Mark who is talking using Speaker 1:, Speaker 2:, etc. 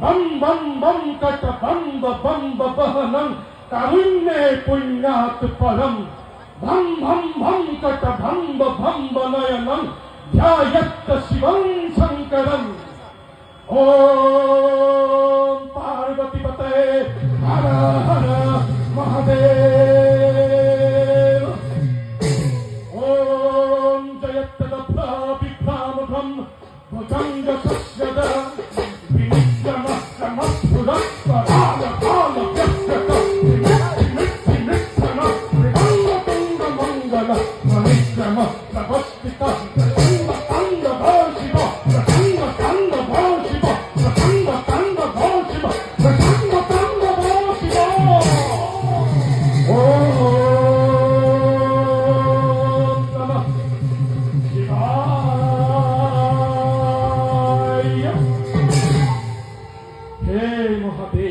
Speaker 1: bam bam bam kata bamba bamba bahanam karunya punyat param bam bam bam kata bamba bamba nayanam dhyayatta shivam sankaram Om Parvati Pate Hara Hara Mahadev Om Jayattadabha Vibhamabham Bhajanga Sasyada Vinitama Samathura Parala Pala Vyakata Vinitama Vrivanga Tunga Mangala Manikrama Savastita Prasanna Tanda Bhashiva Prasanna Tanda Bhashiva Prasanna Tanda Bhashiva Prasanna Tanda Bhashiva Om Namah Shivaya Hey Mahadev